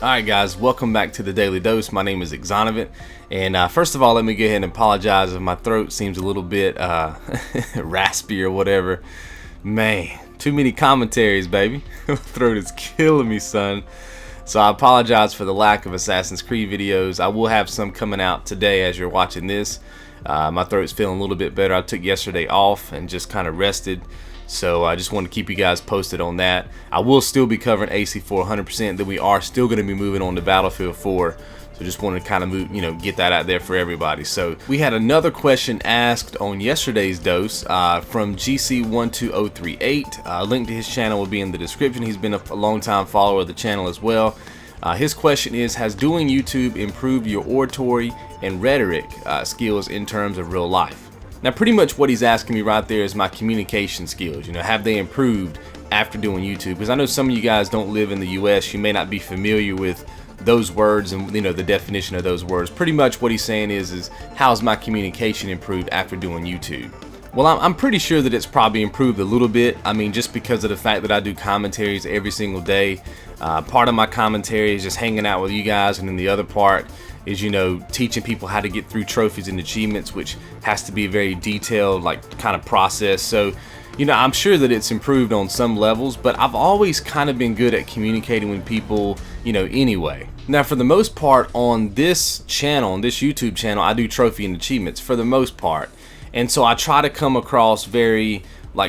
Alright guys, welcome back to the Daily Dose. My name is XONEVANT, and first of all, let me go ahead and apologize if my throat seems a little bit raspy or whatever. Man, too many commentaries, baby. My throat is killing me, son. So I apologize for the lack of Assassin's Creed videos. I will have some coming out today as you're watching this. My throat's feeling a little bit better. I took yesterday off and just kind of rested. So I just want to keep you guys posted on that. I will still be covering AC4 100%. Then we are still going to be moving on to Battlefield 4. So just wanted to kind of move, get that out there for everybody. So we had another question asked on yesterday's dose from GC12038. Link to his channel will be in the description. He's been a long time follower of the channel as well. His question is, has doing YouTube improved your oratory and rhetoric skills in terms of real life? Now pretty much what he's asking me right there is my communication skills. Have they improved after doing YouTube? Because I know some of you guys don't live in the US. You may not be familiar with those words and the definition of those words. Pretty much what he's saying is how's my communication improved after doing YouTube? Well, I'm pretty sure that it's probably improved a little bit. I mean, just because of the fact that I do commentaries every single day. Part of my commentary is just hanging out with you guys, and then the other part is teaching people how to get through trophies and achievements, which has to be a very detailed kind of process. So I'm sure that it's improved on some levels, but I've always kind of been good at communicating with people anyway. Now for the most part on this channel, on this YouTube channel, I do trophy and achievements for the most part, and so I try to come across very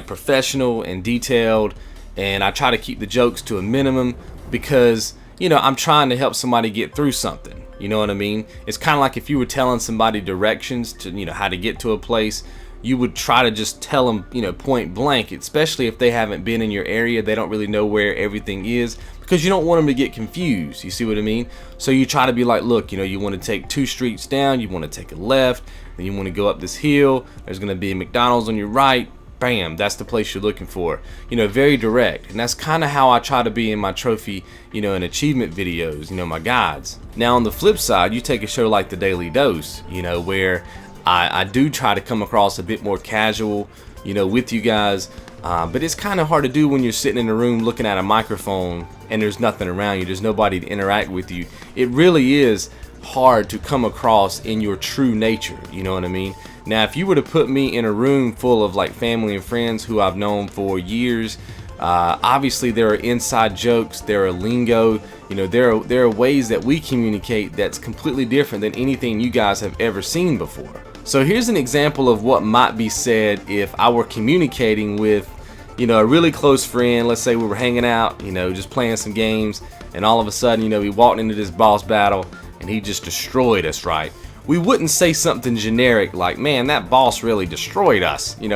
professional and detailed, and I try to keep the jokes to a minimum because I'm trying to help somebody get through something. You know what I mean? It's kind of like if you were telling somebody directions to how to get to a place, you would try to just tell them point blank, especially if they haven't been in your area. They don't really know where everything is, because you don't want them to get confused. You see what I mean? So you try to be like, look, you want to take 2 streets down, you want to take a left, then you want to go up this hill, there's going to be a McDonald's on your right, bam, that's the place you're looking for. Very direct. And that's kind of how I try to be in my trophy and achievement videos, my guides. Now on the flip side, you take a show like the Daily Dose, where I do try to come across a bit more casual with you guys, but it's kind of hard to do when you're sitting in a room looking at a microphone and there's nothing around you, there's nobody to interact with you. It really is hard to come across in your true nature, you know what I mean? Now if you were to put me in a room full of family and friends who I've known for years, obviously there are inside jokes, there are lingo, there are ways that we communicate that's completely different than anything you guys have ever seen before. So here's an example of what might be said if I were communicating with a really close friend. Let's say we were hanging out, just playing some games, and all of a sudden we walked into this boss battle and he just destroyed us, right? We wouldn't say something generic like, man, that boss really destroyed us. We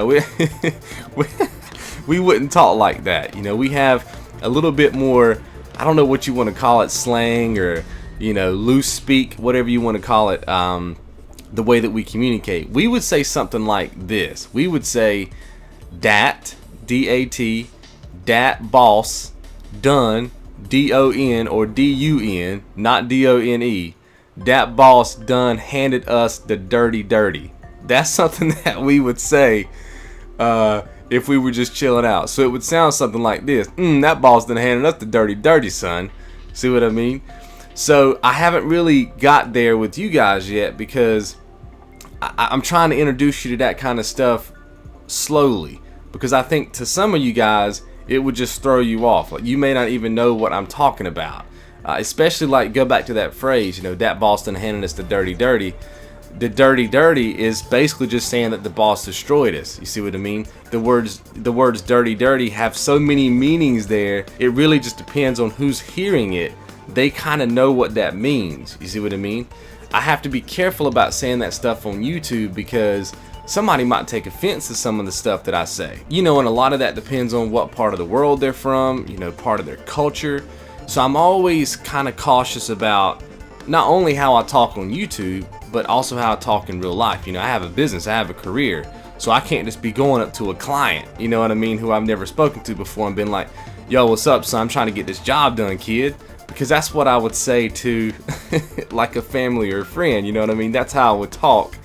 wouldn't talk like that. We have a little bit more, I don't know what you want to call it, slang or loose speak, whatever you want to call it, the way that we communicate. We would say something like this. We would say dat, D-A-T, dat boss done, D-O-N or D-U-N, not D-O-N-E. Dat boss done handed us the dirty. That's something that we would say if we were just chilling out. So it would sound something like this. That boss done handed us the dirty, son. See what I mean? So I haven't really got there with you guys yet, because I'm trying to introduce you to that kind of stuff slowly, because I think to some of you guys it would just throw you off. You may not even know what I'm talking about. Especially go back to that phrase, that boss done handed us the dirty. The dirty is basically just saying that the boss destroyed us. You see what I mean? The words dirty have so many meanings there. It really just depends on who's hearing it. They kind of know what that means. You see what I mean? I have to be careful about saying that stuff on YouTube, because somebody might take offense to some of the stuff that I say. And a lot of that depends on what part of the world they're from, part of their culture. So I'm always kind of cautious about not only how I talk on YouTube, but also how I talk in real life. I have a business, I have a career, so I can't just be going up to a client, who I've never spoken to before and been like, yo, what's up, son? I'm trying to get this job done, kid. Because that's what I would say to a family or a friend, That's how I would talk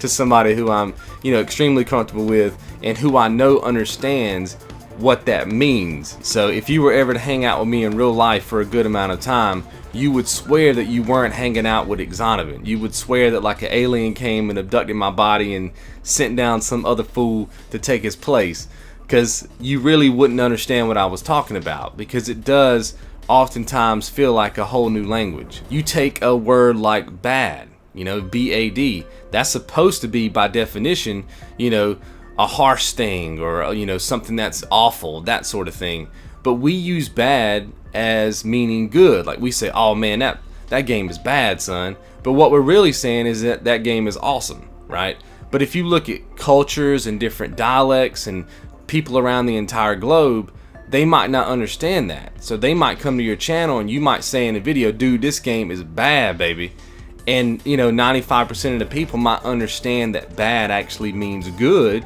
to somebody who I'm, extremely comfortable with and who I know understands what that means. So if you were ever to hang out with me in real life for a good amount of time, you would swear that you weren't hanging out with XONEVANT. You would swear that like an alien came and abducted my body and sent down some other fool to take his place, because you really wouldn't understand what I was talking about, because it does oftentimes feel like a whole new language. You take a word like bad, you know, B-A-D, that's supposed to be by definition, you know, a harsh thing, or you know, something that's awful, that sort of thing. But we use bad as meaning good. Like we say, oh man, that game is bad, son. But what we're really saying is that that game is awesome, right? But if you look at cultures and different dialects and people around the entire globe, they might not understand that. So they might come to your channel and you might say in a video, dude, this game is bad, baby. And you know, 95% of the people might understand that bad actually means good,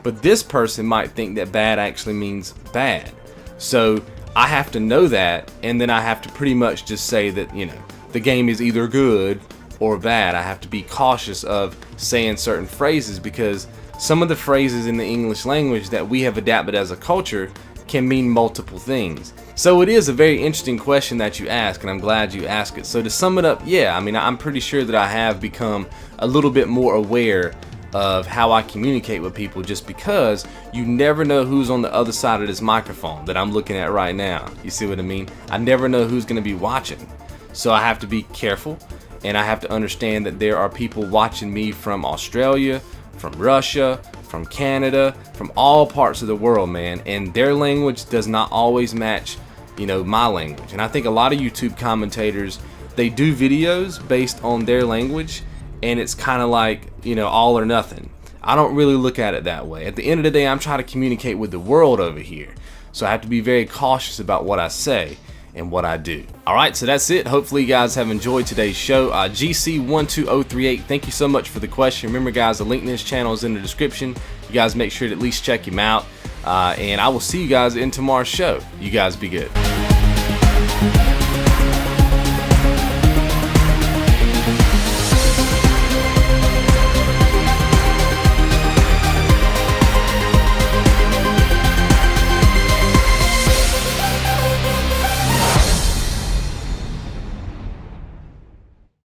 but this person might think that bad actually means bad. So I have to know that, and then I have to pretty much just say that, you know, the game is either good or bad. I have to be cautious of saying certain phrases, because some of the phrases in the English language that we have adapted as a culture can mean multiple things. So it is a very interesting question that you ask, and I'm glad you asked it. So to sum it up, yeah, I mean, I'm pretty sure that I have become a little bit more aware of how I communicate with people, just because you never know who's on the other side of this microphone that I'm looking at right now. You see what I mean? I never know who's going to be watching. So I have to be careful, and I have to understand that there are people watching me from Australia, from Russia, from Canada, from all parts of the world, man, and their language does not always match, you know, my language. And I think a lot of YouTube commentators, they do videos based on their language, and it's kind of like, you know, all or nothing. I don't really look at it that way. At the end of the day, I'm trying to communicate with the world over here, so I have to be very cautious about what I say and what I do. Alright, so that's it. Hopefully you guys have enjoyed today's show. GC12038, thank you so much for the question. Remember guys, the link to this channel is in the description. You guys make sure to at least check him out, and I will see you guys in tomorrow's show. You guys be good.